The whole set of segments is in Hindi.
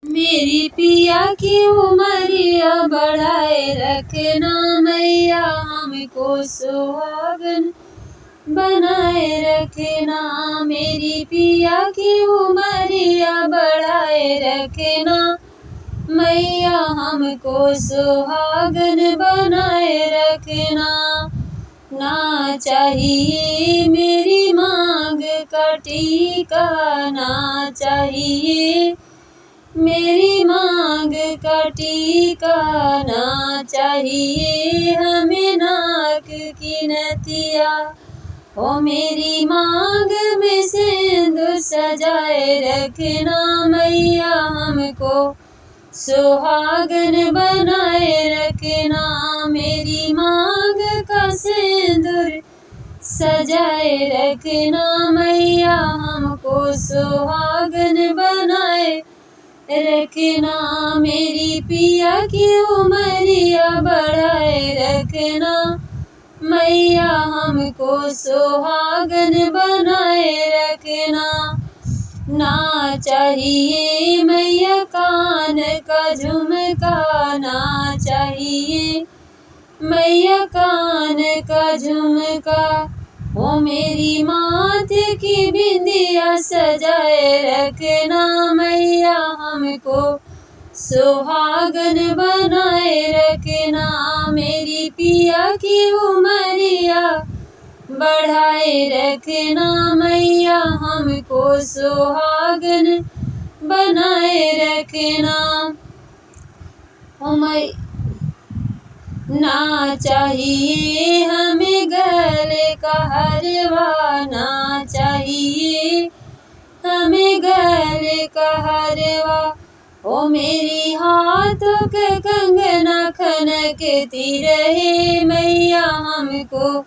मेरी पिया की उमरिया बढ़ाए रखना मैया, हमको सुहागन बनाए रखना। मेरी पिया की उमरिया बढ़ाए रखना मैया, हमको सुहागन बनाए रखना। ना चाहिए मेरी मांग का टीका, ना चाहिए मेरी मांग का टीका, ना चाहिए हमें नाक की नथिया। ओ मेरी मांग में सिंदूर सजाए रखना मैया, हमको सुहागन बनाए रखना। मेरी मांग का सिंदूर सजाए रखना मैया, हमको सुहागन बनाए रखना। मेरी पिया की उमरिया बढ़ाए रखना मैया, हमको सुहागन बनाए रखना। ना चाहिए मैया कान का झुमका, ना चाहिए मैया कान का झुमका। ओ मेरी माथे की बिंदिया सजाए रखना मैया, हमको सुहागन बनाए रखना। मेरी पिया की उमरिया बढ़ाए रखना मैया, हमको सुहागन बनाए रखना। ओ ना चाहिए हमें गले का हरवा, ना चाहिए हमें गले का हरवा। ओ मेरी हाथों के कंगना खनकती रहे मैया, हमको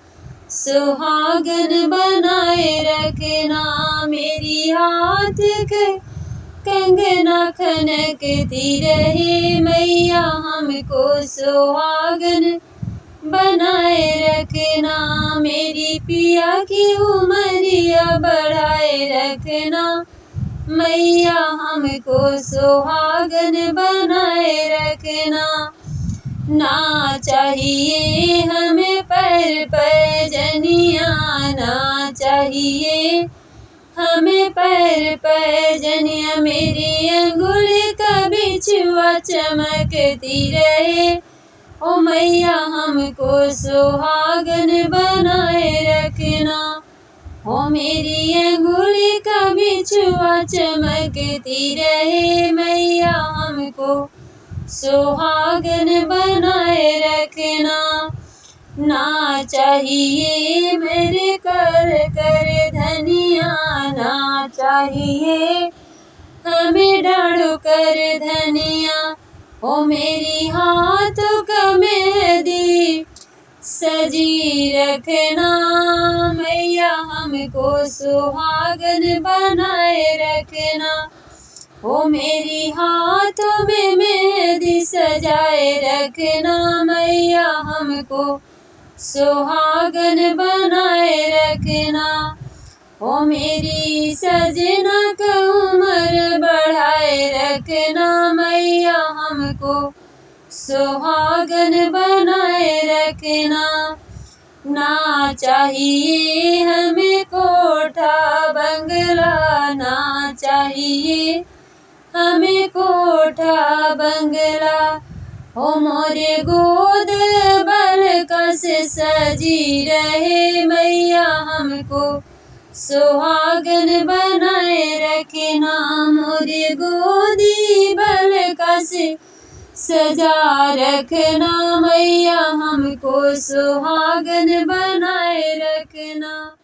सुहागन बनाए रखना। मेरी हाथ के कंगना खनकती रहे मैया, हमको सुहागन बनाए रखना। मेरी पिया की उमरिया बढ़ाए रखना मैया, हमको सुहागन बनाए रखना। ना चाहिए हमें पैर पैजनिया, ना चाहिए हमें पैर पैजनिया। मेरी अंगुली का बिछुआ चमकती रहे ओ मैया, हमको सुहागन बनाए रखना। ओ मेरी अंगुली का बिछुआ चमकती रहे मैया, हमको सुहागन बनाए रखना। ना चाहिए मेरे कर धनिया, ना चाहिए हमें डाढ़ू कर धनिया। ओ मेरी हाथों का मेहंदी सजी रखना मैया, हमको सुहागन बनाए रखना। ओ मेरी हाथों में मेहंदी सजाए रखना मैया, हमको सुहागन बनाए रखना। ओ मेरी सजना का उम्र बढ़ाए रखना मैया, हमको सुहागन बनाए रखना। ना चाहिए हमें कोठा बंगला, ना चाहिए हमें कोठा बंगला। ओ मोरे गोद बालका से सजी रहे मैया, हमको सुहागन बनाए रखना। मोरे गोदी बालका से सजा रखना मैया, हमको सुहागन बनाए रखना।